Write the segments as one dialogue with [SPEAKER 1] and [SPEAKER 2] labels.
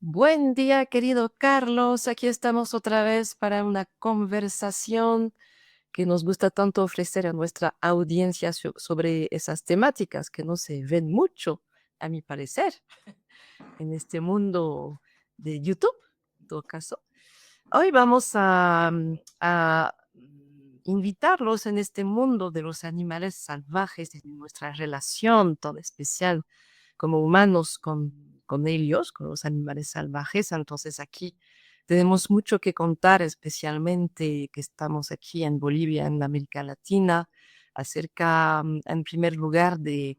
[SPEAKER 1] Buen día, querido Carlos. Aquí estamos otra vez para una conversación que nos gusta tanto ofrecer a nuestra audiencia sobre esas temáticas que no se ven mucho, a mi parecer, en este mundo de YouTube, en todo caso. Hoy vamos a invitarlos en este mundo de los animales salvajes, en nuestra relación tan especial como humanos con ellos, con los animales salvajes. Entonces aquí tenemos mucho que contar, especialmente que estamos aquí en Bolivia, en América Latina, acerca, en primer lugar, del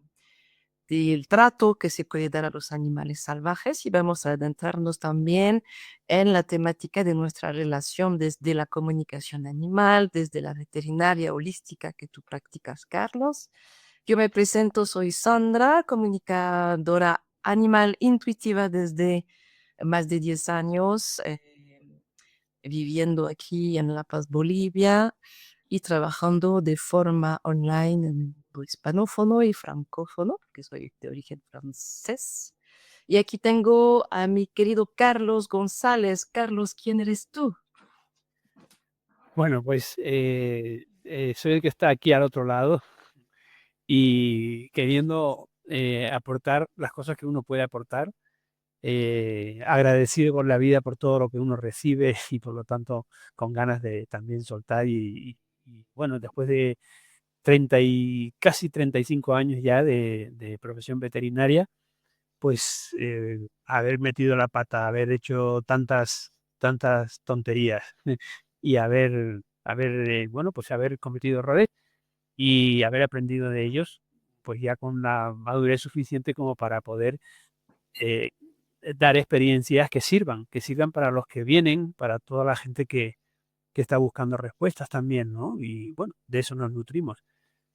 [SPEAKER 1] trato que se puede dar a los animales salvajes y vamos a adentrarnos también en la temática de nuestra relación desde la comunicación animal, desde la veterinaria holística que tú practicas, Carlos. Yo me presento, soy Sandra, comunicadora animal intuitiva desde más de 10 años, viviendo aquí en La Paz, Bolivia, y trabajando de forma online en el mundo hispanófono y francófono, que soy de origen francés. Y aquí tengo a mi querido Carlos González. Carlos, ¿quién eres tú?
[SPEAKER 2] Bueno, pues soy el que está aquí al otro lado y queriendo aportar las cosas que uno puede aportar, agradecido con la vida por todo lo que uno recibe y por lo tanto con ganas de también soltar bueno, después de 30 y casi 35 años ya de profesión veterinaria, pues haber metido la pata, haber hecho tantas tonterías y bueno, pues haber cometido errores y haber aprendido de ellos, pues ya con la madurez suficiente como para poder eh, dar experiencias que sirvan para los que vienen, para toda la gente que está buscando respuestas también, ¿no? Y bueno, de eso nos nutrimos.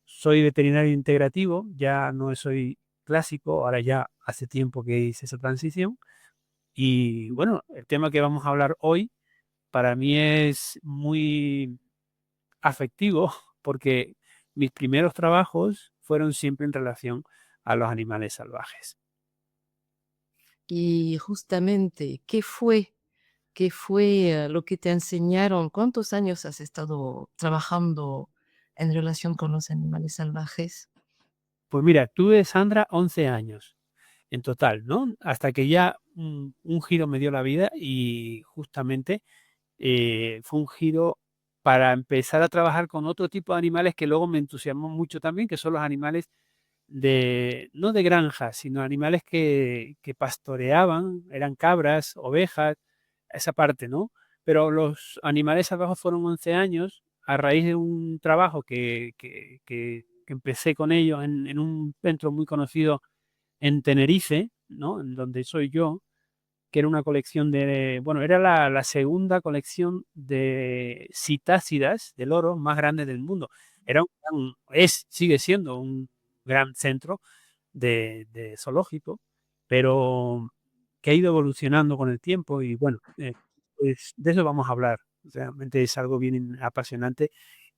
[SPEAKER 2] Soy veterinario integrativo, ya no soy clásico, ahora ya hace tiempo que hice esa transición. Y bueno, el tema que vamos a hablar hoy para mí es muy afectivo porque mis primeros trabajos fueron siempre en relación a los animales salvajes.
[SPEAKER 1] Y justamente, ¿qué fue lo que te enseñaron? ¿Cuántos años has estado trabajando en relación con los animales salvajes?
[SPEAKER 2] Pues mira, tuve, Sandra, 11 años en total, ¿no? Hasta que ya un giro me dio la vida y justamente fue un giro para empezar a trabajar con otro tipo de animales que luego me entusiasmó mucho también, que son los animales no de granja, sino animales que pastoreaban, eran cabras, ovejas, esa parte, ¿no? Pero los animales salvajes fueron 11 años a raíz de un trabajo que empecé con ellos en un centro muy conocido en Tenerife, ¿no? En donde soy yo, que era una colección bueno, era la segunda colección de citácidas de loros más grande del mundo. Era sigue siendo un gran centro de zoológico, pero que ha ido evolucionando con el tiempo y bueno, pues de eso vamos a hablar. Realmente es algo bien apasionante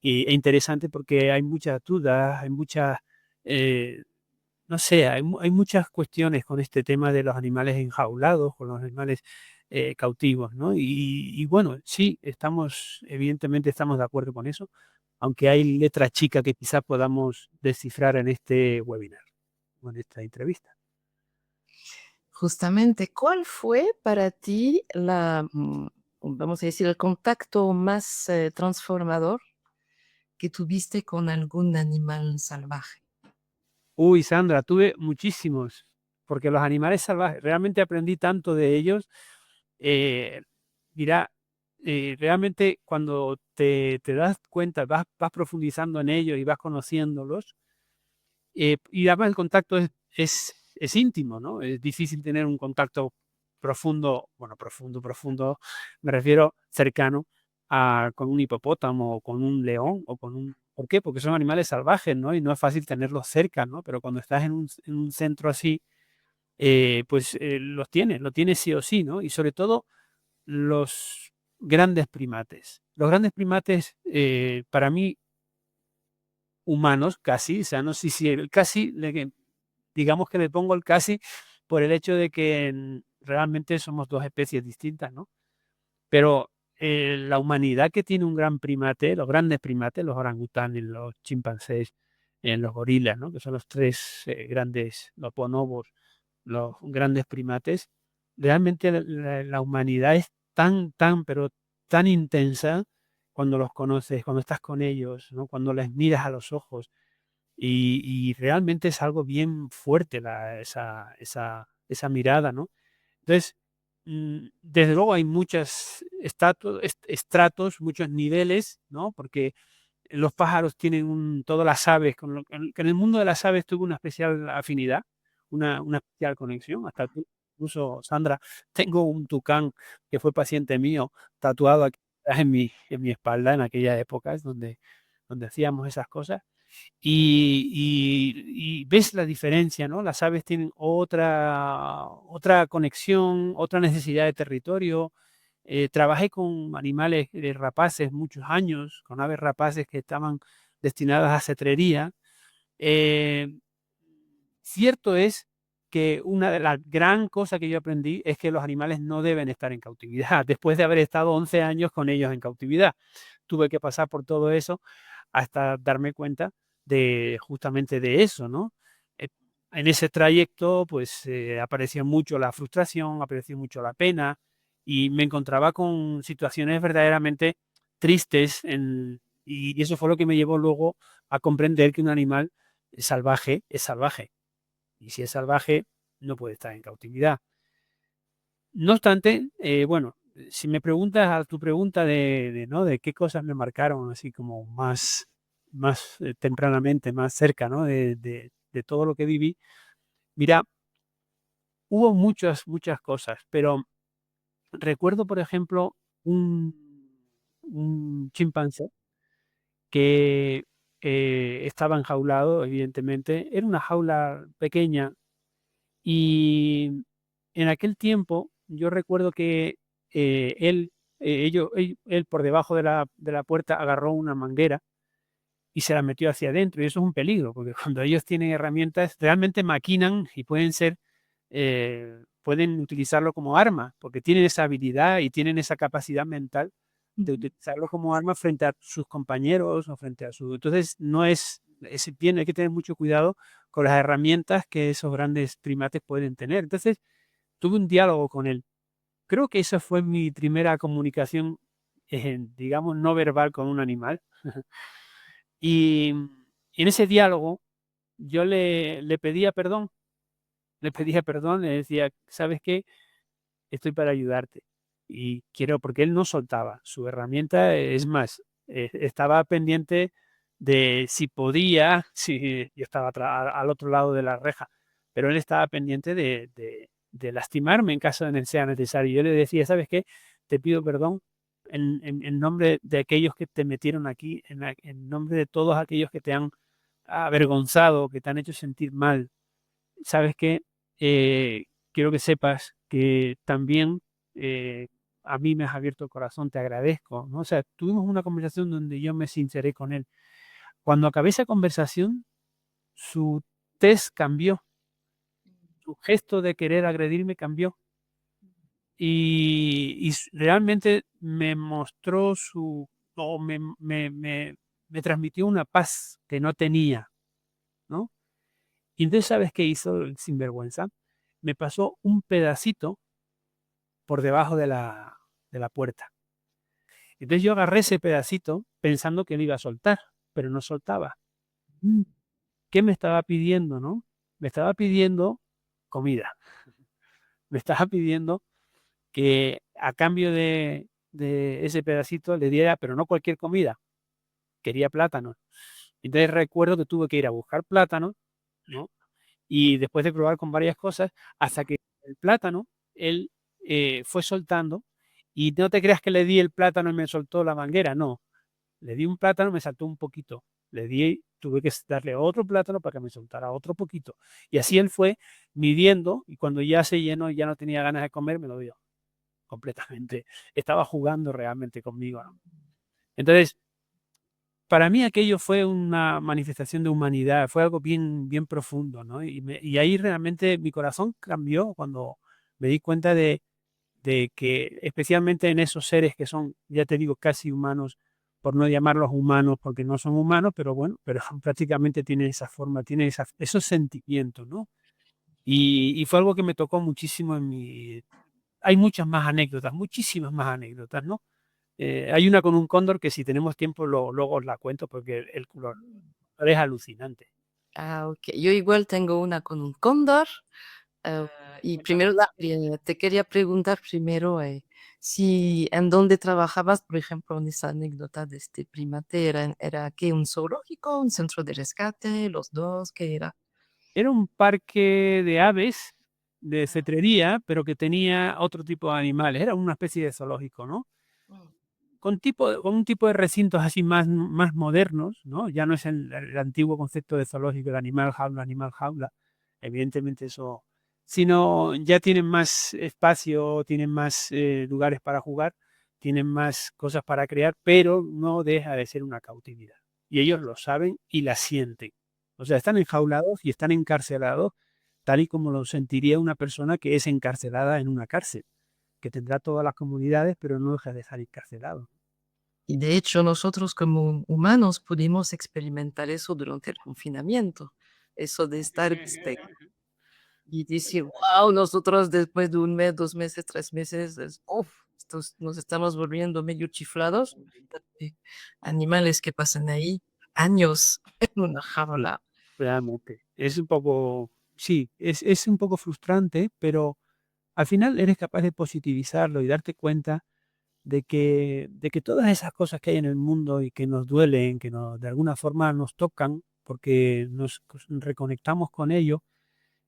[SPEAKER 2] e interesante porque hay muchas dudas, hay muchas, eh, no sé, hay muchas cuestiones con este tema de los animales enjaulados, con los animales cautivos, ¿no? Y bueno, sí, evidentemente estamos de acuerdo con eso, aunque hay letra chica que quizás podamos descifrar en este webinar o en esta entrevista.
[SPEAKER 1] Justamente, ¿cuál fue para ti vamos a decir, el contacto más transformador que tuviste con algún animal salvaje?
[SPEAKER 2] Uy, Sandra, tuve muchísimos, porque los animales salvajes, realmente aprendí tanto de ellos. Eh, Mira, realmente cuando te das cuenta, vas profundizando en ellos y vas conociéndolos, y además el contacto es íntimo, ¿no? Es difícil tener un contacto profundo, bueno, profundo, me refiero cercano con un hipopótamo o con un león o con un... ¿Por qué? Porque son animales salvajes, ¿no? Y no es fácil tenerlos cerca, ¿no? Pero cuando estás en un centro así, pues lo tienes sí o sí, ¿no? Y sobre todo los grandes primates. Los grandes primates, para mí, humanos, casi, o sea, digamos que le pongo el casi por el hecho de que realmente somos dos especies distintas, ¿no? Pero la humanidad que tiene un gran primate, los grandes primates, los orangutanes, los chimpancés, los gorilas, ¿no? Que son los tres grandes, los bonobos, los grandes primates, realmente la humanidad es pero tan intensa cuando los conoces, cuando estás con ellos, ¿no? Cuando les miras a los ojos. Y realmente es algo bien fuerte esa mirada, ¿no? Entonces, desde luego hay muchos estratos, muchos niveles, ¿no? Porque los pájaros tienen todas las aves, que en el mundo de las aves tuve una especial afinidad, una especial conexión. Hasta incluso, Sandra, tengo un tucán que fue paciente mío, tatuado aquí en mi espalda en aquellas épocas donde hacíamos esas cosas. Y ves la diferencia, ¿no? Las aves tienen otra conexión, otra necesidad de territorio. Trabajé con animales rapaces muchos años, con aves rapaces que estaban destinadas a cetrería. Eh, Cierto es que una de las gran cosas que yo aprendí es que los animales no deben estar en cautividad, después de haber estado 11 años con ellos en cautividad. Tuve que pasar por todo eso hasta darme cuenta de justamente de eso, ¿no? Eh, en ese trayecto, pues apareció mucho la frustración, apareció mucho la pena y me encontraba con situaciones verdaderamente tristes y eso fue lo que me llevó luego a comprender que un animal salvaje es salvaje y si es salvaje no puede estar en cautividad. No obstante, bueno, si me preguntas a tu pregunta ¿no? de qué cosas me marcaron así como más tempranamente, más cerca, ¿no? de todo lo que viví, mira, hubo muchas cosas, pero recuerdo, por ejemplo, un chimpancé que estaba enjaulado, evidentemente, era una jaula pequeña y en aquel tiempo yo recuerdo que él por debajo de la puerta agarró una manguera y se la metió hacia adentro y eso es un peligro porque cuando ellos tienen herramientas realmente maquinan y pueden utilizarlo como arma porque tienen esa habilidad y tienen esa capacidad mental de
[SPEAKER 1] Ujú.
[SPEAKER 2] utilizarlo como arma frente a sus compañeros o frente a su... Entonces no es bien, hay que tener mucho cuidado con las herramientas que esos grandes primates pueden tener. Entonces, tuve un diálogo con él. Creo que esa fue mi primera comunicación, digamos, no verbal con un animal. Y en ese diálogo yo le pedía perdón, le decía, ¿sabes qué? Estoy para ayudarte. Y quiero, porque él no soltaba su herramienta, es más, estaba pendiente de si podía, si yo estaba al otro lado de la reja, pero él estaba pendiente de lastimarme en caso de sea necesario. Yo le decía, ¿sabes qué? Te pido perdón en nombre de aquellos que te metieron aquí, en nombre de todos aquellos que te han avergonzado, que te han hecho sentir mal. ¿Sabes qué? Quiero que sepas que también eh, a mí me has abierto el corazón, te agradezco, ¿no? O sea, tuvimos una conversación donde yo me sinceré con él. Cuando acabé esa conversación, su tez cambió, su gesto de querer agredirme cambió y realmente me mostró o me transmitió una paz que no tenía, ¿no? Y entonces, ¿sabes qué hizo el sinvergüenza? Me pasó un pedacito por debajo de la puerta. Entonces yo agarré ese pedacito pensando que lo iba a soltar, pero no soltaba.
[SPEAKER 1] Mm.
[SPEAKER 2] ¿Qué me estaba pidiendo, no? Me estaba pidiendo comida. Me estaba pidiendo que a cambio de ese pedacito le diera, pero no cualquier comida, quería plátano. Entonces recuerdo que tuve que ir a buscar plátano, ¿no? Y después de probar con varias cosas, hasta que el plátano, él fue soltando, y no te creas que le di el plátano y me soltó la manguera, no, le di un plátano, me saltó un poquito, tuve que darle otro plátano para que me soltara otro poquito, y así él fue midiendo, y cuando ya se llenó y ya no tenía ganas de comer, me lo dio completamente, estaba jugando realmente conmigo, ¿no? Entonces, para mí aquello fue una manifestación de humanidad, fue algo bien, bien profundo, ¿no? Y ahí realmente mi corazón cambió cuando Me di cuenta de que especialmente en esos seres que son, ya te digo, casi humanos, por no llamarlos humanos porque no son humanos, pero bueno, pero prácticamente tienen esa forma, tienen esos sentimientos, ¿no? Y fue algo que me tocó muchísimo en mi... Hay muchas más anécdotas, muchísimas más anécdotas, ¿no? Hay una con un cóndor que si tenemos tiempo luego os la cuento porque el color es alucinante.
[SPEAKER 1] Ah, ok. Yo igual tengo una con un cóndor. eh, y primero
[SPEAKER 2] Cuéntamela.
[SPEAKER 1] te quería preguntar primero si en dónde trabajabas, por ejemplo, en esa anécdota de este primate, ¿era qué? ¿Un zoológico? ¿Un centro de rescate? ¿Los dos? ¿Qué era?
[SPEAKER 2] Era un parque de aves, de cetrería, pero que tenía otro tipo de animales. Era una especie de zoológico, ¿no?
[SPEAKER 1] Mm.
[SPEAKER 2] Con un tipo de recintos así más modernos, ¿no? Ya no es el antiguo concepto de zoológico de animal jaula. Evidentemente eso, sino ya tienen más espacio, tienen más lugares para jugar, tienen más cosas para crear, pero no deja de ser una cautividad. Y ellos lo saben y la sienten. O sea, están enjaulados y están encarcelados, tal y como lo sentiría una persona que es encarcelada en una cárcel, que tendrá todas las comunidades, pero no deja de estar encarcelado.
[SPEAKER 1] Y de hecho, nosotros como humanos pudimos experimentar eso durante el confinamiento. Eso de estar y decir, wow, nosotros después de un mes, 2 meses, 3 meses, nos estamos volviendo medio chiflados. Animales que pasan ahí años en una jaula.
[SPEAKER 2] Realmente. Es un poco, sí, es un poco frustrante, pero al final eres capaz de positivizarlo y darte cuenta de que todas esas cosas que hay en el mundo y que nos duelen, que de alguna forma nos tocan, porque nos reconectamos con ellos,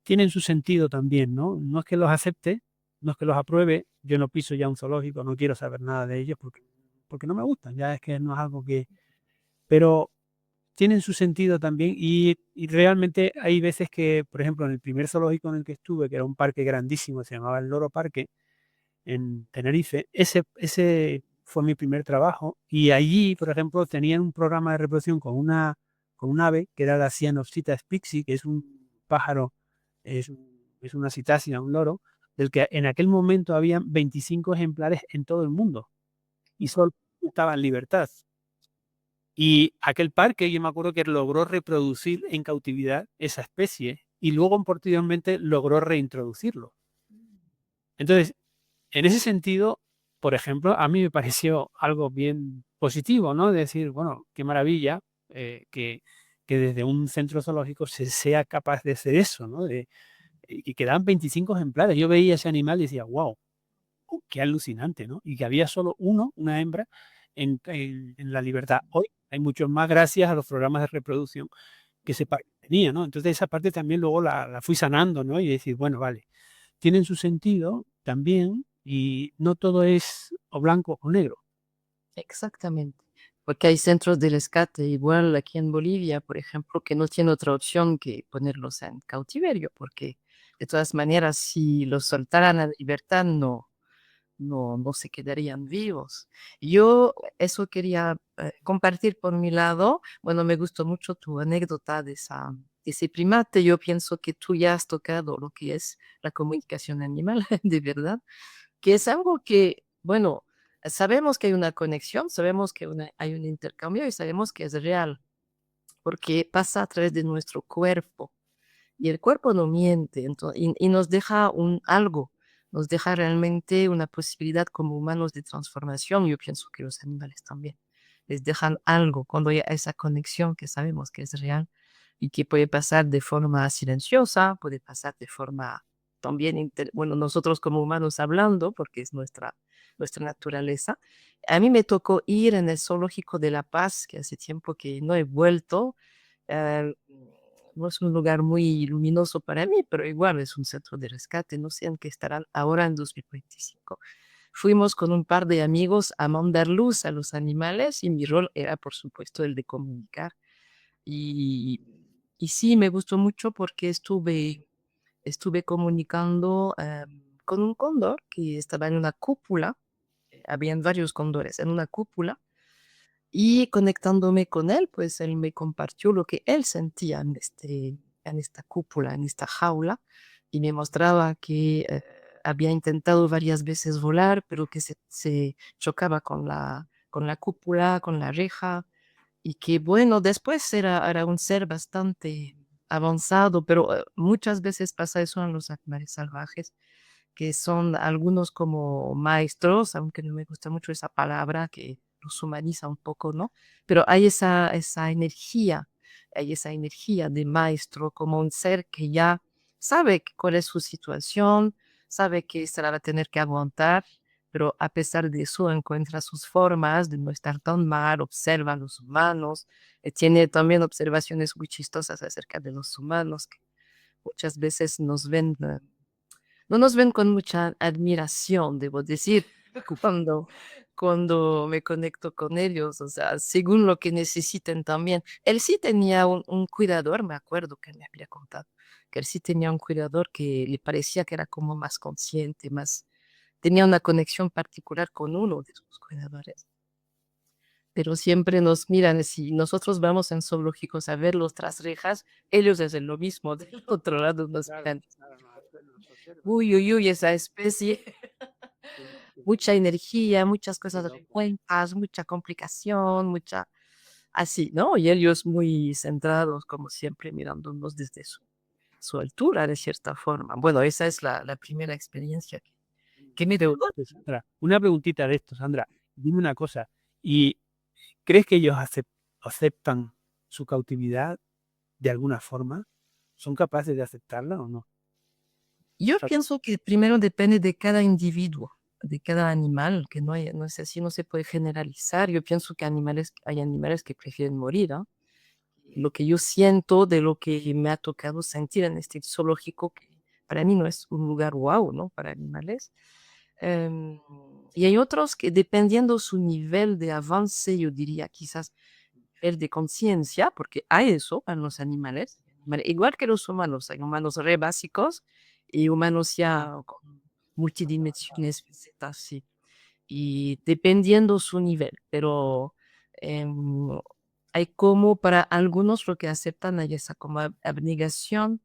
[SPEAKER 2] tienen su sentido también, ¿no? No es que los acepte, no es que los apruebe, yo no piso ya un zoológico, no quiero saber nada de ellos porque no me gustan, ya es que no es algo que... Pero tienen su sentido también y realmente hay veces que, por ejemplo, en el primer zoológico en el que estuve, que era un parque grandísimo, se llamaba el Loro Parque, en Tenerife, ese fue mi primer trabajo y allí, por ejemplo, tenían un programa de reproducción con un ave que era la Cyanopsita spixi, que es un pájaro, es una citácea, un loro, del que en aquel momento habían 25 ejemplares en todo el mundo y solo estaba en libertad. Y aquel parque, yo me acuerdo que logró reproducir en cautividad esa especie y luego posteriormente logró reintroducirlo. Entonces, en ese sentido, por ejemplo, a mí me pareció algo bien positivo, ¿no? Decir, bueno, qué maravilla que desde un centro zoológico se sea capaz de hacer eso, ¿no? Y que dan 25 ejemplares. Yo veía ese animal y decía, wow, qué alucinante, ¿no? Y que había solo una hembra, en la libertad. Hoy hay muchos más gracias a los programas de reproducción que ese parque tenía, ¿no? Entonces esa parte también luego la fui sanando, ¿no? Y decir, bueno, vale, tienen su sentido también y no todo es o blanco o negro.
[SPEAKER 1] Exactamente. Porque hay centros de rescate, igual aquí en Bolivia, por ejemplo, que no tiene otra opción que ponerlos en cautiverio, porque de todas maneras, si los soltaran a libertad, no se quedarían vivos. Yo eso quería compartir por mi lado. Bueno, me gustó mucho tu anécdota de ese primate. Yo pienso que tú ya has tocado lo que es la comunicación animal, de verdad, que es algo que, bueno, sabemos que hay una conexión, sabemos que hay un intercambio y sabemos que es real, porque pasa a través de nuestro cuerpo. Y el cuerpo no miente, y nos deja algo, nos deja realmente una posibilidad como humanos de transformación. Yo pienso que los animales también les dejan algo cuando hay esa conexión que sabemos que es real y que puede pasar de forma silenciosa, puede pasar de forma también, bueno, nosotros como humanos hablando, porque es nuestra naturaleza. A mí me tocó ir en el Zoológico de La Paz, que hace tiempo que no he vuelto. eh, no es un lugar muy luminoso para mí, pero igual es un centro de rescate. No sé en qué estarán ahora en 2025. Fuimos con un par de amigos a mandar luz a los animales y mi rol era, por supuesto, el de comunicar. Y, y sí, me gustó mucho porque estuve comunicando con un cóndor que estaba en una cúpula. Habían varios cóndores en una cúpula y conectándome con él, pues él me compartió lo que él sentía en esta cúpula, en esta jaula, y me mostraba que había intentado varias veces volar, pero que se chocaba con la cúpula, con la reja, y que bueno, después era un ser bastante avanzado, pero muchas veces pasa eso en los animales salvajes, que son algunos como maestros, aunque no me gusta mucho esa palabra que los humaniza un poco, ¿no? Pero hay esa energía de maestro como un ser que ya sabe cuál es su situación, sabe que se la va a tener que aguantar, pero a pesar de eso encuentra sus formas de no estar tan mal, observa a los humanos, tiene también observaciones muy chistosas acerca de los humanos, que muchas veces nos ven no nos ven con mucha admiración, debo decir, cuando, cuando me conecto con ellos, o sea, según lo que necesiten también. Él sí tenía un cuidador, me acuerdo que me había contado, que él sí tenía un cuidador que le parecía que era como más consciente, más, tenía una conexión particular con uno de sus cuidadores. Pero siempre nos miran, si nosotros vamos en zoológicos a verlos tras rejas, ellos hacen lo mismo, del otro lado nos
[SPEAKER 2] Claro,
[SPEAKER 1] miran.
[SPEAKER 2] claro, nos observan.
[SPEAKER 1] Uy, uy, uy, esa especie.
[SPEAKER 2] Qué
[SPEAKER 1] Mucha energía, muchas
[SPEAKER 2] qué
[SPEAKER 1] cosas
[SPEAKER 2] loco.
[SPEAKER 1] revueltas, mucha complicación, mucha así, ¿no? Y ellos muy centrados, como siempre, mirándonos desde su altura, de cierta forma. Bueno, esa es la primera experiencia que me dio.
[SPEAKER 2] Pues, Sandra, una preguntita de esto, Sandra. Dime una cosa. ¿Y crees que ellos aceptan su cautividad de alguna forma? ¿Son capaces de aceptarla o no?
[SPEAKER 1] Yo
[SPEAKER 2] Sa-
[SPEAKER 1] pienso que primero depende de cada individuo, de cada animal, que no es así, no se puede generalizar. Yo pienso que hay animales que prefieren morir, ¿ah? Lo que yo siento de lo que me ha tocado sentir en este zoológico, que para mí no es un lugar wow, ¿no? Para animales. Em, y hay otros que dependiendo su nivel de avance, yo diría quizás nivel de conciencia, porque hay eso en los animales, igual que los humanos, hay humanos re básicos y humanos ya con multidimensiones, facetas, sí, y dependiendo su nivel, pero em, hay como para algunos lo que aceptan hay esa como abnegación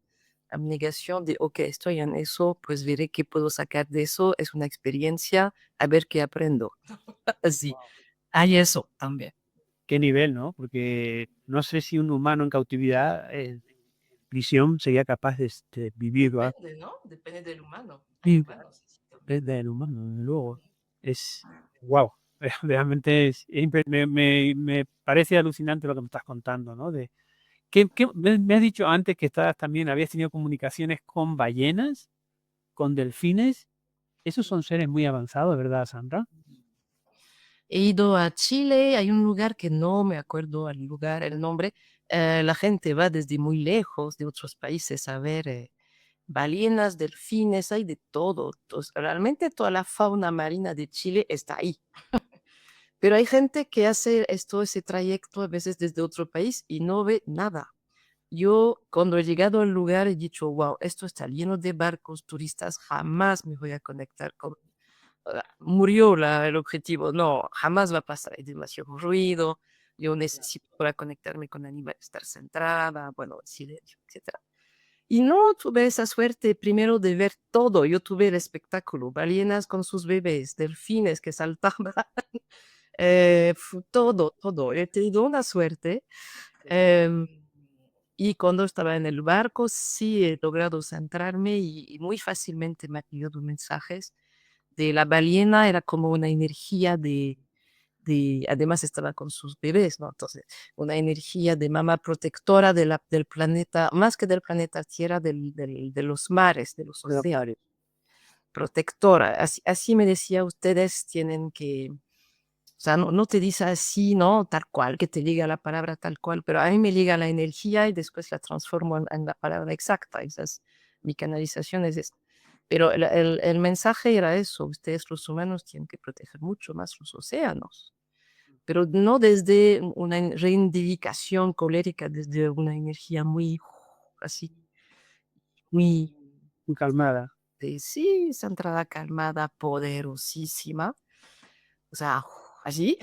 [SPEAKER 1] de, ok, estoy en eso, pues veré qué puedo sacar de eso, es una experiencia, a ver qué aprendo. Así, hay eso también.
[SPEAKER 2] ¿Qué nivel, no? Porque no sé si un humano en cautividad, en prisión, sería capaz de vivir, ¿va?
[SPEAKER 1] Depende, ¿no? Depende del humano. Hay
[SPEAKER 2] Sí,
[SPEAKER 1] humanos así también.
[SPEAKER 2] desde el humano, desde luego. Es, wow, realmente me parece alucinante lo que me estás contando, ¿no? Me has dicho antes que habías tenido comunicaciones con ballenas, con delfines. Esos son seres muy avanzados, ¿verdad, Sandra?
[SPEAKER 1] He ido a Chile, hay un lugar que no me acuerdo el lugar, el nombre. La gente va desde muy lejos de otros países a ver ballenas, delfines, hay de todo. Realmente toda la fauna marina de Chile está ahí. Pero hay gente que hace ese trayecto a veces desde otro país y no ve nada. Yo cuando he llegado al lugar he dicho, wow, esto está lleno de barcos, turistas, jamás me voy a conectar con murió el objetivo. No, jamás va a pasar. Hay demasiado ruido. Yo necesito para conectarme con animales estar centrada, bueno, silencio, etcétera. Y no tuve esa suerte primero de ver todo. Yo tuve el espectáculo, ballenas con sus bebés, delfines que saltaban, todo, todo. He tenido una suerte. em, y cuando estaba en el barco, sí he logrado centrarme y muy fácilmente me han llegado mensajes de la ballena, era como una energía además estaba con sus bebés, ¿no? Entonces, una energía de mamá protectora del planeta, más que del planeta Tierra, de los mares, de los
[SPEAKER 2] Pero,
[SPEAKER 1] océanos, protectora. Así me decía, ustedes tienen que, o sea, no te dice así, ¿no? Tal cual, que te liga la palabra tal cual, pero a mí me liga la energía y después la transformo en la palabra exacta. Mi canalización es esa. Pero el mensaje era eso, ustedes los humanos tienen que proteger mucho más los océanos, pero no desde una reivindicación colérica, desde una energía muy así, muy,
[SPEAKER 2] muy calmada.
[SPEAKER 1] sí, centrada, calmada, poderosísima, o sea, así.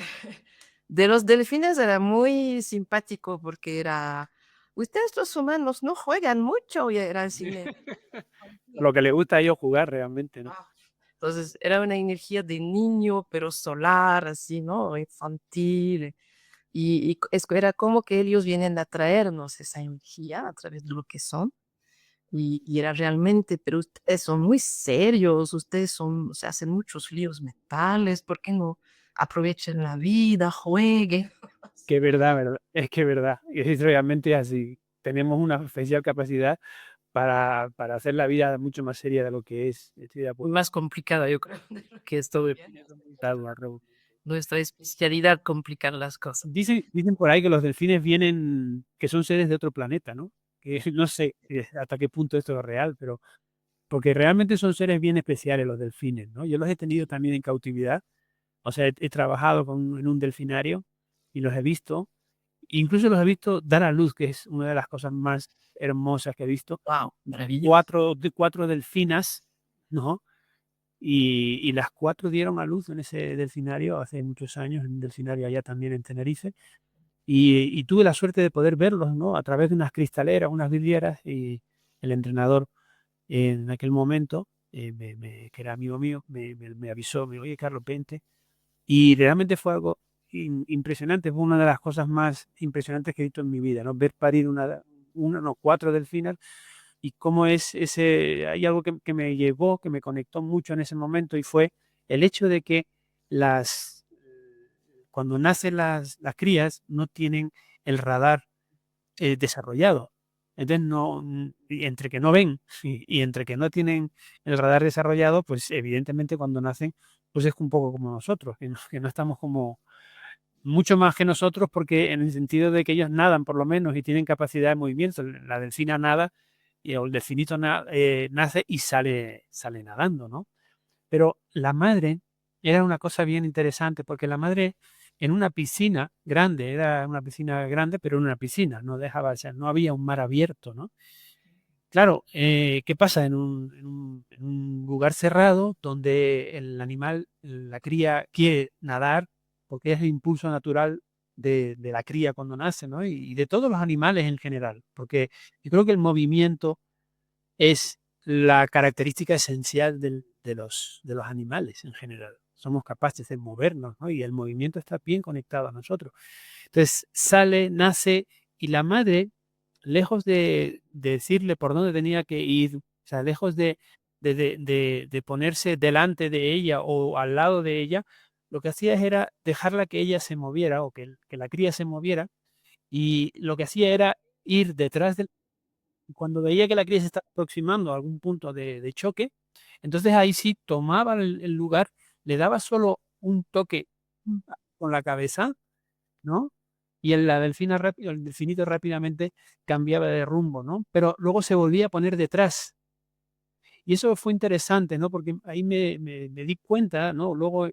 [SPEAKER 1] De los delfines era muy simpático porque era ustedes los humanos no juegan mucho, y era así,
[SPEAKER 2] Lo que le gusta a ellos jugar realmente, ¿no?
[SPEAKER 1] ah, entonces era una energía de niño, pero solar, así, ¿no? Infantil. Era como que ellos vienen a traernos esa energía a través de lo que son. Y era realmente, pero ustedes son muy serios, ustedes son, se hacen muchos líos mentales, ¿por qué no aprovechen la vida, jueguen?
[SPEAKER 2] Que es verdad, verdad. Es que es verdad. Y es realmente así. Tenemos una especial capacidad para hacer la vida mucho más seria de lo que es. Estoy de acuerdo.
[SPEAKER 1] Más complicada, yo creo, de lo que
[SPEAKER 2] Todo
[SPEAKER 1] estoy
[SPEAKER 2] depende
[SPEAKER 1] viendo.
[SPEAKER 2] de resultado, Arreu.
[SPEAKER 1] Nuestra especialidad complicar las cosas.
[SPEAKER 2] Dicen por ahí que los delfines vienen, que son seres de otro planeta, ¿no? Que no sé hasta qué punto esto es real, pero porque realmente son seres bien especiales los delfines, ¿no? Yo los he tenido también en cautividad, o sea, he trabajado en un delfinario y los he visto, incluso los he visto dar a luz, que es una de las cosas más hermosas que he visto.
[SPEAKER 1] Wow, maravilloso.
[SPEAKER 2] Cuatro delfinas, ¿no? Y las cuatro dieron a luz en ese delfinario hace muchos años, en un delfinario allá también en Tenerife. Y tuve la suerte de poder verlos, ¿no? A través de unas cristaleras, unas vidrieras, y el entrenador en aquel momento, que era amigo mío, me avisó, me dijo, oye, Carlos, vente. Y realmente fue algo impresionante, fue una de las cosas más impresionantes que he visto en mi vida, ¿no? Ver parir no, cuatro delfinas y cómo es ese, hay algo que me llevó, que me conectó mucho en ese momento y fue el hecho de que cuando nacen las crías no tienen el radar desarrollado. Entonces, y entre que no ven y entre que no tienen el radar desarrollado, pues evidentemente cuando nacen, pues es un poco como nosotros, que no estamos como mucho más que nosotros porque en el sentido de que ellos nadan por lo menos y tienen capacidad de movimiento. La delfina nada y el delfinito nace y sale nadando, ¿no? Pero la madre era una cosa bien interesante porque la madre en una piscina grande, era una piscina grande, pero en una piscina, no dejaba, o sea, no había un mar abierto, ¿no? Claro, ¿qué pasa? En un lugar cerrado donde el animal, la cría, quiere nadar, porque es el impulso natural de la cría cuando nace, ¿no? Y de todos los animales en general, porque yo creo que el movimiento es la característica esencial de los animales en general. Somos capaces de movernos, ¿no? Y el movimiento está bien conectado a nosotros. Entonces sale, nace y la madre, lejos de decirle por dónde tenía que ir, o sea, lejos de ponerse delante de ella o al lado de ella, lo que hacía era dejarla que ella se moviera o que la cría se moviera y lo que hacía era ir detrás de cuando veía que la cría se estaba aproximando a algún punto de choque, entonces ahí sí tomaba el lugar, le daba solo un toque con la cabeza, ¿no? Y la delfina rápido, el delfinito rápidamente cambiaba de rumbo, ¿no? Pero luego se volvía a poner detrás. Y eso fue interesante, ¿no? Porque ahí me di cuenta, ¿no? Luego,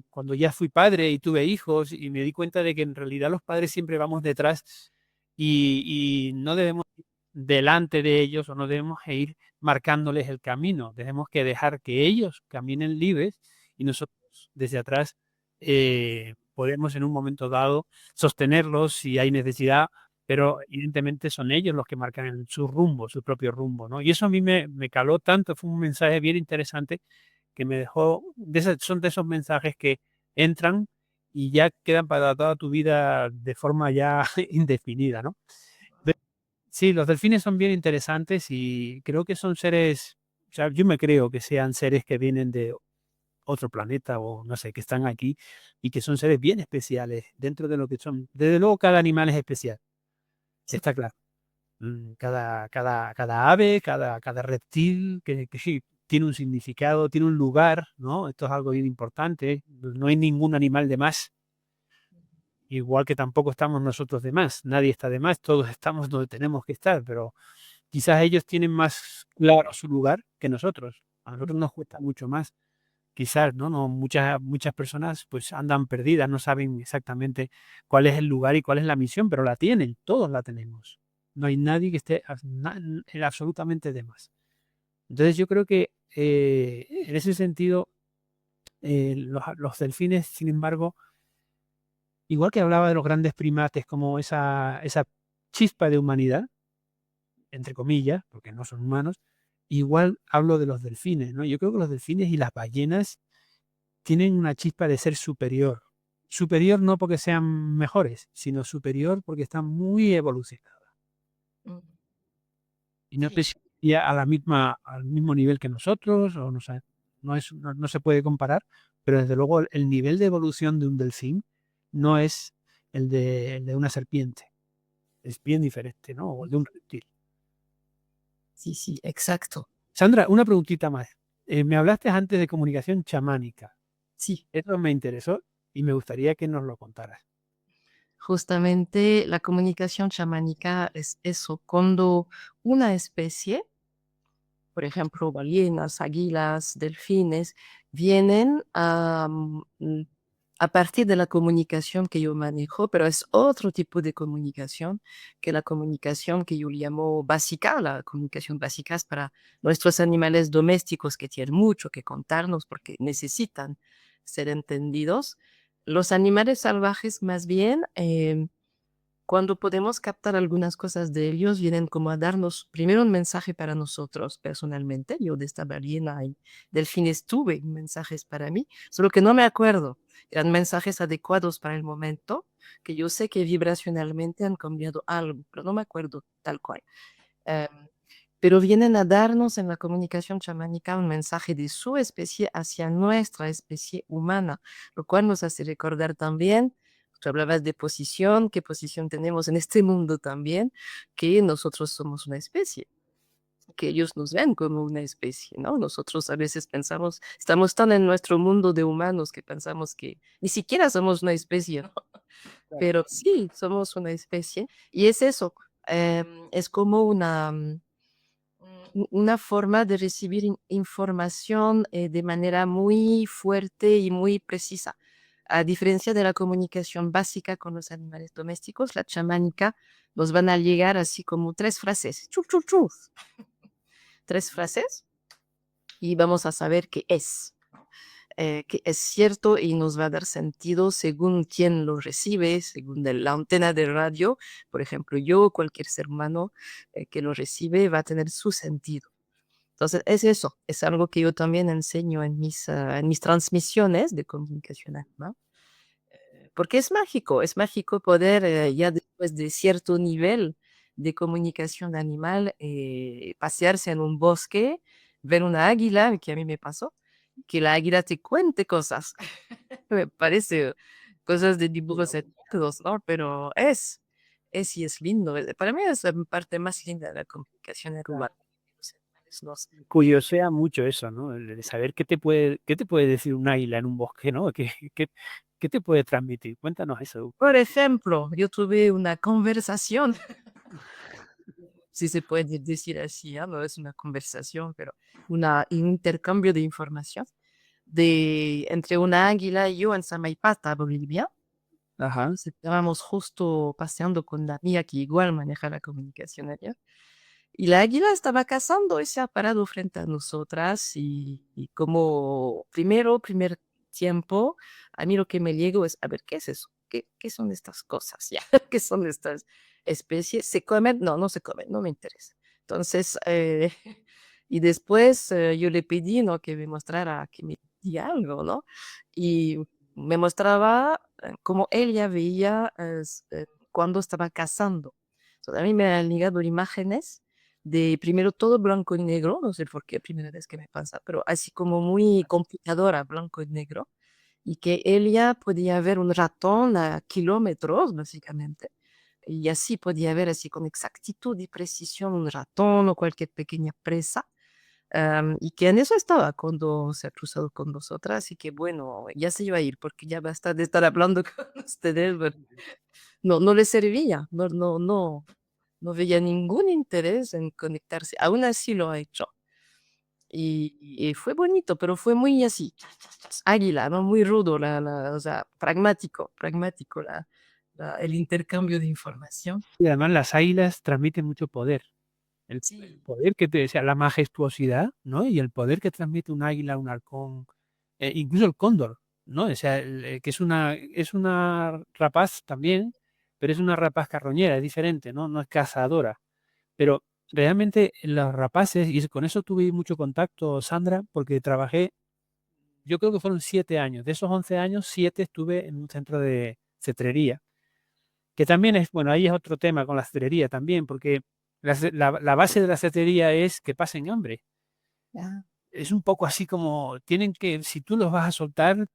[SPEAKER 2] cuando ya fui padre y tuve hijos, y me di cuenta de que en realidad los padres siempre vamos detrás y no debemos ir delante de ellos o no debemos ir marcándoles el camino. Debemos que dejar que ellos caminen libres y nosotros desde atrás podemos en un momento dado sostenerlos si hay necesidad, pero evidentemente son ellos los que marcan su rumbo, su propio rumbo, ¿no? Y eso a mí me caló tanto, fue un mensaje bien interesante que me dejó, son de esos mensajes que entran y ya quedan para toda tu vida de forma ya indefinida, ¿no? De- sí, los delfines son bien interesantes y creo que son seres, o sea, yo me creo que sean seres que vienen de otro planeta o no sé, que están aquí y que son seres bien especiales dentro de lo que son. Desde luego cada animal es especial,
[SPEAKER 1] Sí.
[SPEAKER 2] está claro. Cada ave, cada reptil, que sí, tiene un significado, tiene un lugar, ¿no? Esto es algo bien importante. No hay ningún animal de más, igual que tampoco estamos nosotros de más. Nadie está de más, todos estamos donde tenemos que estar, pero quizás ellos tienen más claro su lugar que nosotros. A nosotros nos cuesta mucho más. Quizás, ¿no? No, muchas personas pues andan perdidas, no saben exactamente cuál es el lugar y cuál es la misión, pero la tienen, todos la tenemos. No hay nadie que esté absolutamente de más. Entonces yo creo que en ese sentido, los delfines, sin embargo, igual que hablaba de los grandes primates como esa chispa de humanidad, entre comillas, porque no son humanos, igual hablo de los delfines, ¿no? Yo creo que los delfines y las ballenas tienen una chispa de ser superior. Superior no porque sean mejores, sino superior porque están muy evolucionados.
[SPEAKER 1] Mm,
[SPEAKER 2] Y no sé
[SPEAKER 1] sí,
[SPEAKER 2] si ya al mismo nivel que nosotros, o no sé, no se puede comparar, pero desde luego el nivel de evolución de un delfín no es el de una serpiente. Es bien diferente, ¿no? O el de un reptil.
[SPEAKER 1] sí, sí, exacto.
[SPEAKER 2] Sandra, una preguntita más. Me hablaste antes de comunicación chamánica.
[SPEAKER 1] Sí,
[SPEAKER 2] Eso me interesó y me gustaría que nos lo contaras.
[SPEAKER 1] justamente la comunicación chamánica es eso, cuando una especie, por ejemplo, ballenas, águilas, delfines, vienen a partir de la comunicación que yo manejo, pero es otro tipo de comunicación que la comunicación que yo llamo básica. La comunicación básica es para nuestros animales domésticos que tienen mucho que contarnos porque necesitan ser entendidos. Los animales salvajes, más bien, cuando podemos captar algunas cosas de ellos, vienen como a darnos primero un mensaje para nosotros personalmente. Yo de esta ballena y delfines tuve mensajes para mí, solo que no me acuerdo. Eran mensajes adecuados para el momento, que yo sé que vibracionalmente han cambiado algo, pero no me acuerdo tal cual. Em, pero vienen a darnos en la comunicación chamánica un mensaje de su especie hacia nuestra especie humana, lo cual nos hace recordar también, tú hablabas de posición, qué posición tenemos en este mundo también, que nosotros somos una especie, que ellos nos ven como una especie, ¿no? Nosotros a veces pensamos, estamos tan en nuestro mundo de humanos que pensamos que ni siquiera somos una especie, ¿no?
[SPEAKER 2] Claro.
[SPEAKER 1] Pero sí, somos una especie y es eso, es como una forma de recibir información de manera muy fuerte y muy precisa. A diferencia de la comunicación básica con los animales domésticos, la chamánica nos van a llegar así como tres frases, chuf, chuf, chuf, tres frases y vamos a saber qué es. Que es cierto y nos va a dar sentido según quién lo recibe, según la antena de radio. Por ejemplo, yo, cualquier ser humano que lo recibe va a tener su sentido. Entonces, es eso, es algo que yo también enseño en mis transmisiones de comunicación animal, porque es mágico poder, ya después de cierto nivel de comunicación animal, pasearse en un bosque, ver una águila, que a mí me pasó, que la águila te cuente cosas. Me parece cosas de dibujos animados, ¿no? Pero y es lindo. Para mí es la parte más linda de la comunicación animal.
[SPEAKER 2] Claro.
[SPEAKER 1] Los animales nos
[SPEAKER 2] Curiosea mucho eso, ¿no? El de saber qué te puede decir un águila en un bosque, ¿no? ¿Qué te puede transmitir? Cuéntanos eso.
[SPEAKER 1] Por ejemplo, yo tuve una conversación, si se puede decir así, ¿ah? No es una conversación, pero un intercambio de información entre una águila y yo en Samaipata, Bolivia.
[SPEAKER 2] Ajá.
[SPEAKER 1] Estábamos justo paseando con la mía que igual maneja la comunicación allá. Y la águila estaba cazando y se ha parado frente a nosotras y como primer tiempo, a mí lo que me llegó es, a ver, ¿qué es eso? ¿Qué son estas cosas? ¿Ya? ¿Qué son estas especies? ¿Se comen? No, no se comen, no me interesa. Entonces, y después yo le pedí, ¿no? Que me mostrara, que me diga algo, ¿no? Y me mostraba cómo ella veía cuando estaba cazando. A mí me han llegado imágenes de primero todo blanco y negro, no sé por qué, primera vez que me pasa, pero así como muy computadora, blanco y negro, y que ella podía ver un ratón a kilómetros, básicamente, y así podía ver así con exactitud y precisión un ratón o cualquier pequeña presa, y que en eso estaba cuando se ha cruzado con nosotras, y que bueno, ya se iba a ir porque ya basta de estar hablando con ustedes, pero no, no le servía, no veía ningún interés en conectarse. Aún así lo ha hecho. Y fue bonito, pero fue muy así, águila, ¿no? Muy rudo, o sea, pragmático el intercambio de información.
[SPEAKER 2] Y además las águilas transmiten mucho poder. El
[SPEAKER 1] Sí,
[SPEAKER 2] poder que te decía, la majestuosidad, ¿no? Y el poder que transmite un águila, un halcón, incluso el cóndor, ¿no? O sea, que es una rapaz también, pero es una rapaz carroñera, es diferente, ¿no? No es cazadora. Pero realmente los rapaces, y con eso tuve mucho contacto, Sandra, porque trabajé, yo creo que fueron 7 años. De esos 11 años, 7 estuve en un centro de cetrería, que también es, bueno, ahí es otro tema con la cetrería también, porque la base de la cetrería es que pasen hambre.
[SPEAKER 1] Ah,
[SPEAKER 2] Es un poco así como, tienen que, si tú los vas a soltar,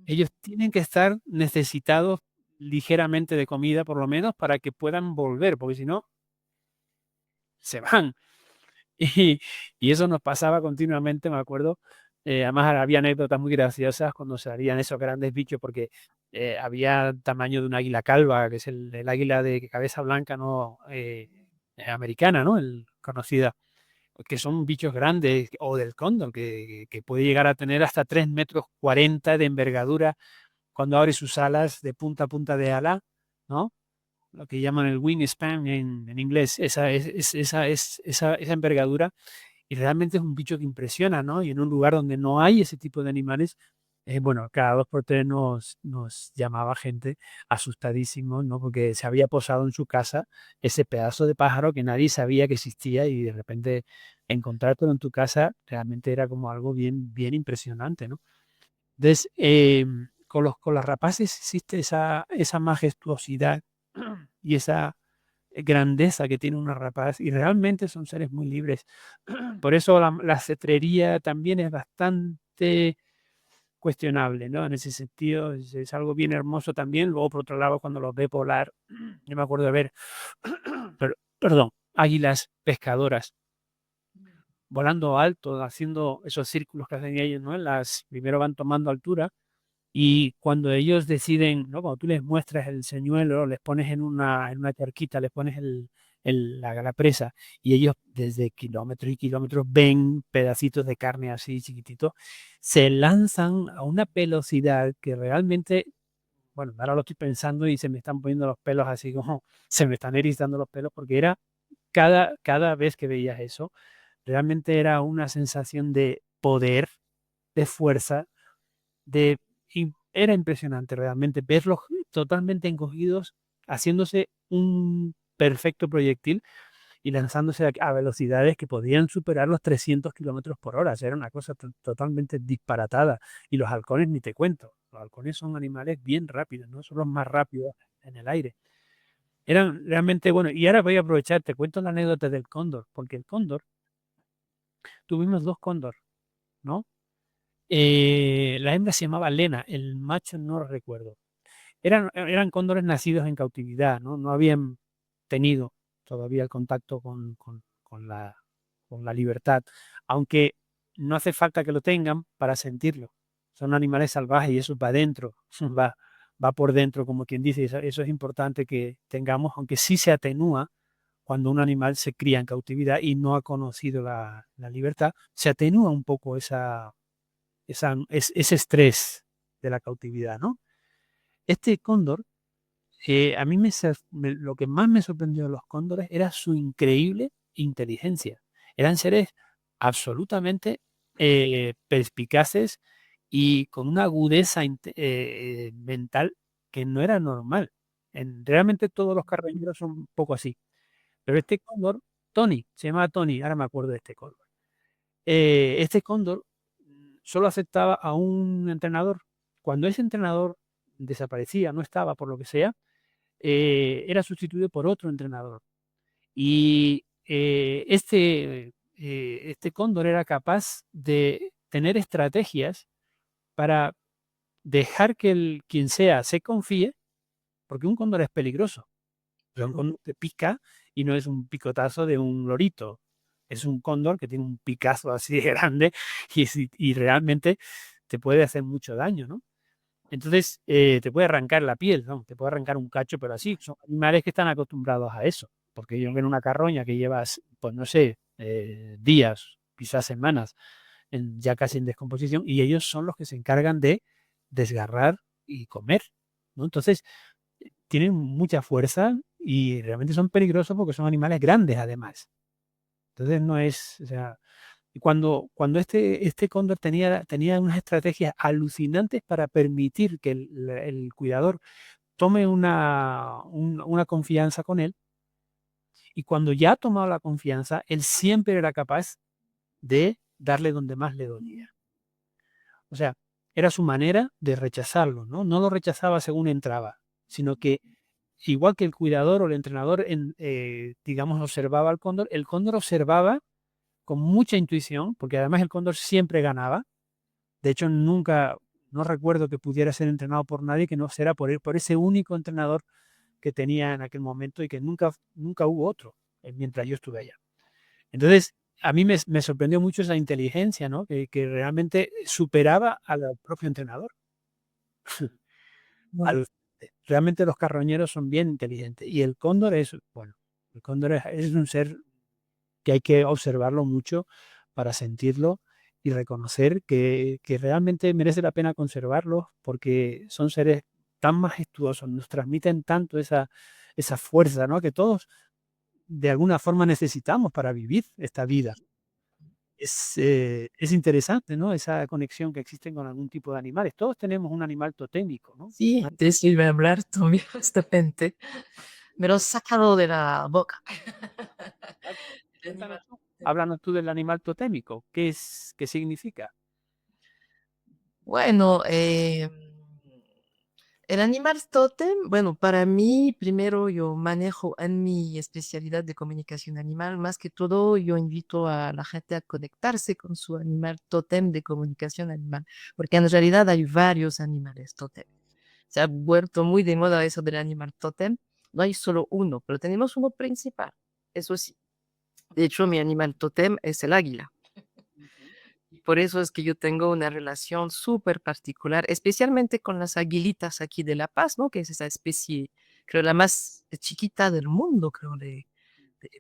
[SPEAKER 2] ellos tienen que estar necesitados ligeramente de comida, por lo menos, para que puedan volver, porque si no, se van. Y, y eso nos pasaba continuamente, me acuerdo. Además, había anécdotas muy graciosas cuando salían esos grandes bichos, porque había tamaño de un águila calva, que es el águila de cabeza blanca, no americana, ¿no? El conocida, que son bichos grandes, o del cóndor, que puede llegar a tener hasta 3,40 m de envergadura cuando abre sus alas de punta a punta de ala, ¿no? Lo que llaman el wingspan en inglés, esa envergadura, y realmente es un bicho que impresiona, ¿no? Y en un lugar donde no hay ese tipo de animales, bueno, cada 2 por 3 nos llamaba gente asustadísimos, ¿no? Porque se había posado en su casa ese pedazo de pájaro que nadie sabía que existía, y de repente encontrártelo en tu casa realmente era como algo bien, bien impresionante, ¿no? Entonces, con las rapaces existe esa majestuosidad y esa grandeza que tiene una rapaz, y realmente son seres muy libres. Por eso la cetrería también es bastante cuestionable, ¿no? En ese sentido es algo bien hermoso también. Luego, por otro lado, cuando los ve volar, yo me acuerdo de ver, perdón, águilas pescadoras volando alto, haciendo esos círculos que hacen ellos, ¿no? Primero van tomando altura, y cuando ellos deciden, ¿no? Cuando tú les muestras el señuelo, les pones en una charquita, les pones la presa, y ellos desde kilómetros y kilómetros ven pedacitos de carne así chiquititos, se lanzan a una velocidad que realmente, bueno, ahora lo estoy pensando y se me están poniendo los pelos así como, se me están erizando los pelos, porque era cada vez que veías eso, realmente era una sensación de poder, de fuerza, era impresionante realmente verlos totalmente encogidos, haciéndose un perfecto proyectil y lanzándose a velocidades que podían superar los 300 kilómetros por hora. O sea, era una cosa totalmente disparatada. Y los halcones ni te cuento. Los halcones son animales bien rápidos, ¿no? Son los más rápidos en el aire. Eran realmente bueno. Y ahora voy a aprovechar, te cuento la anécdota del cóndor, porque el cóndor, tuvimos 2 cóndor, ¿no? La hembra se llamaba Lena, el macho no lo recuerdo. Eran cóndores nacidos en cautividad, ¿no? No habían tenido todavía el contacto con la libertad, aunque no hace falta que lo tengan para sentirlo. Son animales salvajes y eso va dentro, va por dentro, como quien dice. Eso es importante que tengamos, aunque sí se atenúa cuando un animal se cría en cautividad y no ha conocido la libertad, se atenúa un poco ese estrés de la cautividad, ¿no? Este cóndor, a mí lo que más me sorprendió de los cóndores era su increíble inteligencia. Eran seres absolutamente perspicaces y con una agudeza mental que no era normal. Realmente todos los carroñeros son un poco así. Pero este cóndor, Tony, se llama Tony, ahora me acuerdo de este cóndor. Este cóndor solo aceptaba a un entrenador. Cuando ese entrenador desaparecía, no estaba por lo que sea, era sustituido por otro entrenador. Y este cóndor era capaz de tener estrategias para dejar que quien sea se confíe, porque un cóndor es peligroso. Un cóndor te pica y no es un picotazo de un lorito. Es un cóndor que tiene un picazo así de grande y realmente te puede hacer mucho daño, ¿no? Entonces, te puede arrancar la piel, ¿no? Te puede arrancar un cacho, pero así, son animales que están acostumbrados a eso, porque ellos ven una carroña que llevas, pues no sé, días, quizás semanas, ya casi en descomposición, y ellos son los que se encargan de desgarrar y comer, ¿no? Entonces, tienen mucha fuerza y realmente son peligrosos porque son animales grandes además. Entonces, no es, o sea, y cuando este cóndor tenía unas estrategias alucinantes para permitir que el cuidador tome una confianza con él, y cuando ya ha tomado la confianza, él siempre era capaz de darle donde más le dolía. O sea, era su manera de rechazarlo, ¿no? No lo rechazaba según entraba, sino que igual que el cuidador o el entrenador, digamos, observaba al cóndor, el cóndor observaba con mucha intuición, porque además el cóndor siempre ganaba. De hecho, nunca, no recuerdo que pudiera ser entrenado por nadie que no fuera por ese único entrenador que tenía en aquel momento y que nunca hubo otro mientras yo estuve allá. Entonces, a mí me sorprendió mucho esa inteligencia, ¿no? Que realmente superaba al propio entrenador.
[SPEAKER 1] Bueno,
[SPEAKER 2] Realmente los carroñeros son bien inteligentes y el cóndor es, bueno, el cóndor es un ser que hay que observarlo mucho para sentirlo y reconocer que realmente merece la pena conservarlos porque son seres tan majestuosos, nos transmiten tanto esa fuerza, ¿no? Que todos de alguna forma necesitamos para vivir esta vida. Es interesante, ¿no? Esa conexión que existe con algún tipo de animales. Todos tenemos un animal totémico, ¿no?
[SPEAKER 1] sí, antes iba a hablar también justamente. Me lo has sacado de la boca.
[SPEAKER 2] Ah,
[SPEAKER 1] El animal
[SPEAKER 2] cuéntanos tú.
[SPEAKER 1] tótem.
[SPEAKER 2] Háblanos tú del animal totémico. ¿Qué significa?
[SPEAKER 1] Bueno, el animal tótem, bueno, para mí, primero yo manejo en mi especialidad de comunicación animal, más que todo yo invito a la gente a conectarse con su animal tótem de comunicación animal, porque en realidad hay varios animales tótem. Se ha vuelto muy de moda eso del animal tótem. No hay solo uno, pero tenemos uno principal, eso sí. De hecho, mi animal tótem es el águila.
[SPEAKER 2] Ujú.
[SPEAKER 1] Y por eso es que yo tengo una relación súper particular, especialmente con las aguilitas aquí de La Paz, ¿no? Que es esa especie, creo, la más chiquita del mundo, creo, de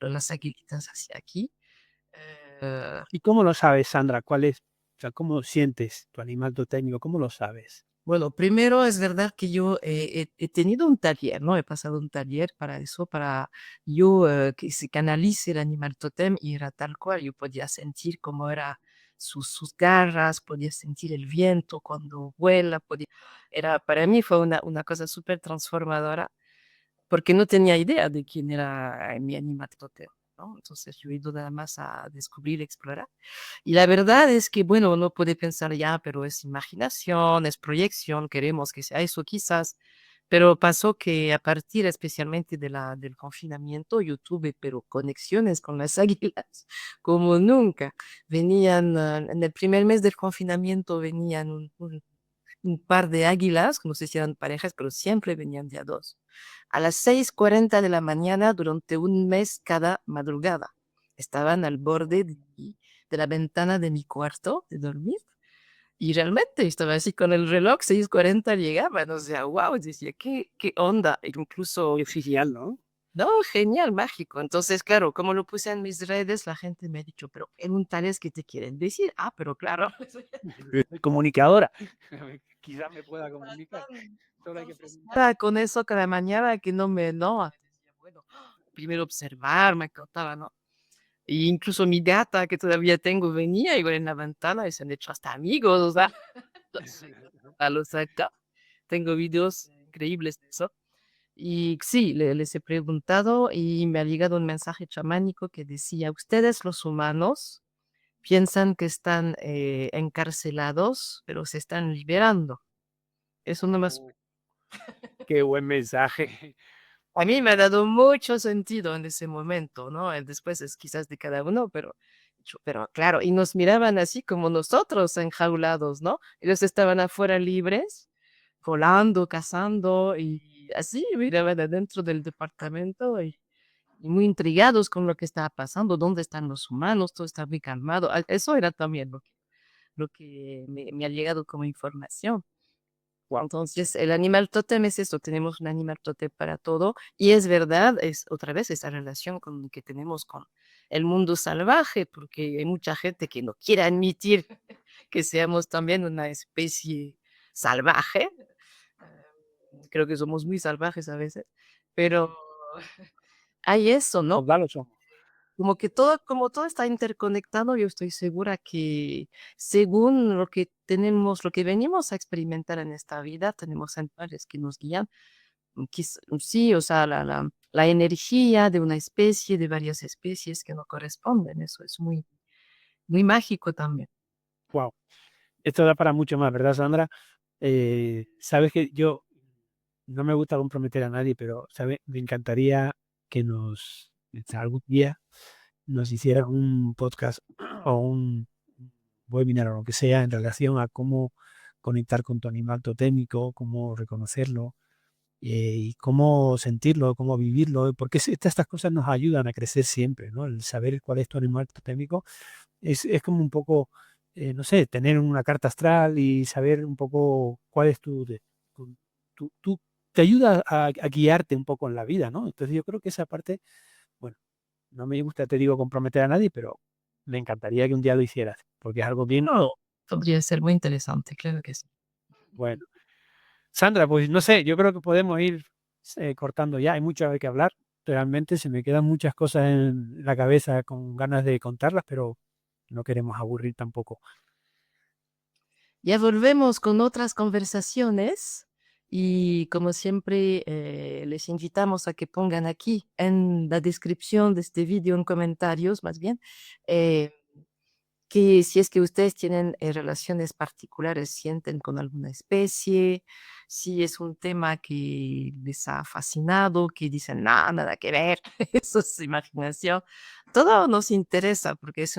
[SPEAKER 1] las aguilitas hacia aquí. Eh,
[SPEAKER 2] ¿Y cómo lo sabes, Sandra? ¿Cuál es, o sea, cómo sientes tu animal totémico? ¿Cómo lo sabes?
[SPEAKER 1] bueno, primero es verdad que yo he tenido un taller, ¿no? He pasado un taller para eso, para yo que se canalice el animal totem y era tal cual, yo podía sentir cómo era sus garras, podía sentir el viento cuando vuela, era, para mí fue una cosa súper transformadora porque no tenía idea de quién era mi animal totem, ¿no? Entonces yo he ido nada más a descubrir, explorar. Y la verdad es que, bueno, uno puede pensar ya, pero es imaginación, es proyección, queremos que sea eso quizás, pero pasó que a partir especialmente del confinamiento, yo tuve, pero conexiones con las águilas como nunca. Venían, en el primer mes del confinamiento venían un par de águilas, no sé si eran parejas, pero siempre venían de a dos. A las 6:40 de la mañana durante un mes cada madrugada. Estaban al borde de la ventana de mi cuarto de dormir. Y realmente estaba así con el reloj, 6:40 llegaban, o sea, wow, decía, qué onda, e incluso,
[SPEAKER 2] Qué genial, ¿no?
[SPEAKER 1] no, genial, mágico. Entonces, claro, como lo puse en mis redes, la gente me ha dicho, pero preguntales qué te quieren decir. Ah, pero claro,
[SPEAKER 2] Soy comunicadora. Quizás me pueda
[SPEAKER 1] estaba
[SPEAKER 2] comunicar. Solo hay
[SPEAKER 1] tan
[SPEAKER 2] que preguntar.
[SPEAKER 1] fascinada con eso cada mañana que no me, no, decía, bueno, primero observar, me contaba, ¿no? Y incluso mi gata, que todavía tengo, venía igual en la ventana y se han hecho hasta amigos, o sea, lo saca. Tengo videos increíbles de eso. Y sí, les he preguntado y me ha llegado un mensaje chamánico que decía, ustedes los humanos piensan que están encarcelados, pero se están liberando. Eso no más.
[SPEAKER 2] Oh, qué buen mensaje.
[SPEAKER 1] A mí me ha dado mucho sentido en ese momento, ¿no? Después es quizás de cada uno, pero claro, y nos miraban así como nosotros enjaulados, ¿no? Ellos estaban afuera libres, volando, cazando y así miraban adentro del departamento y muy intrigados con lo que estaba pasando, dónde están los humanos, todo está muy calmado. Eso era también lo que me ha llegado como información.
[SPEAKER 2] Wow.
[SPEAKER 1] Entonces, el animal tótem es esto, tenemos un animal tótem para todo y es verdad, es otra vez esa relación que tenemos con el mundo salvaje, porque hay mucha gente que no quiere admitir que seamos también una especie salvaje. Creo que somos muy salvajes a veces, pero hay eso, ¿no?
[SPEAKER 2] Total lo somos.
[SPEAKER 1] Como todo está interconectado, yo estoy segura que según lo que tenemos, lo que venimos a experimentar en esta vida, tenemos animales que nos guían, sí, o sea, la energía de una especie, de varias especies que no corresponden. Eso es muy, muy mágico también.
[SPEAKER 2] Wow. Esto da para mucho más, ¿verdad, Sandra? Sabes que yo no me gusta comprometer a nadie, pero ¿sabes? Me encantaría que algún día nos hicieras un podcast o un webinar o lo que sea en relación a cómo conectar con tu animal totémico, cómo reconocerlo, y cómo sentirlo, cómo vivirlo, porque estas cosas nos ayudan a crecer siempre, ¿no? El saber cuál es tu animal totémico es como un poco, no sé, tener una carta astral y saber un poco cuál es tu te ayuda a guiarte un poco en la vida, ¿no? Entonces yo creo que esa parte, bueno, no me gusta, te digo, comprometer a nadie, pero me encantaría que un día lo hicieras, porque es algo bien,
[SPEAKER 1] No, podría ser muy interesante, claro que sí.
[SPEAKER 2] bueno. Sandra, pues no sé, yo creo que podemos ir cortando ya, hay mucho de qué hablar. Realmente se me quedan muchas cosas en la cabeza con ganas de contarlas, pero no queremos aburrir tampoco.
[SPEAKER 1] Ya volvemos con otras conversaciones y como siempre les invitamos a que pongan aquí en la descripción de este video, en comentarios más bien, eh, que si es que ustedes tienen relaciones particulares, sienten con alguna especie, si es un tema que les ha fascinado, que dicen, "No, nada que ver, eso es imaginación". Todo nos interesa porque es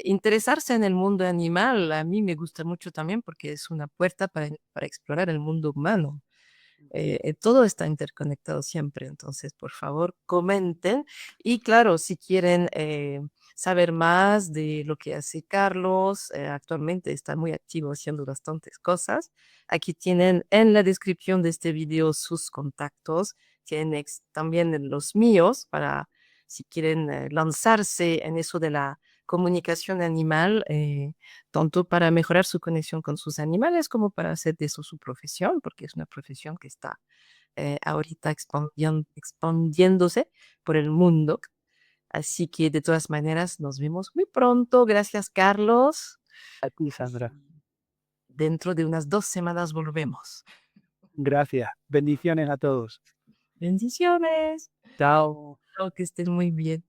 [SPEAKER 1] interesarse en el mundo animal, a mí me gusta mucho también porque es una puerta para explorar el mundo humano. Todo está interconectado siempre, entonces por favor comenten y claro, si quieren saber más de lo que hace Carlos, actualmente está muy activo haciendo bastantes cosas. Aquí tienen en la descripción de este video sus contactos, tienen también los míos para si quieren lanzarse en eso de la comunicación animal, tanto para mejorar su conexión con sus animales como para hacer de eso su profesión, porque es una profesión que está ahorita expandiéndose por el mundo. Así que de todas maneras nos vemos muy pronto. Gracias, Carlos.
[SPEAKER 2] A ti,
[SPEAKER 1] Y
[SPEAKER 2] Sandra.
[SPEAKER 1] dentro de unas 2 semanas volvemos.
[SPEAKER 2] Gracias. Bendiciones a todos.
[SPEAKER 1] Bendiciones.
[SPEAKER 2] Chao.
[SPEAKER 1] Espero que estén muy bien.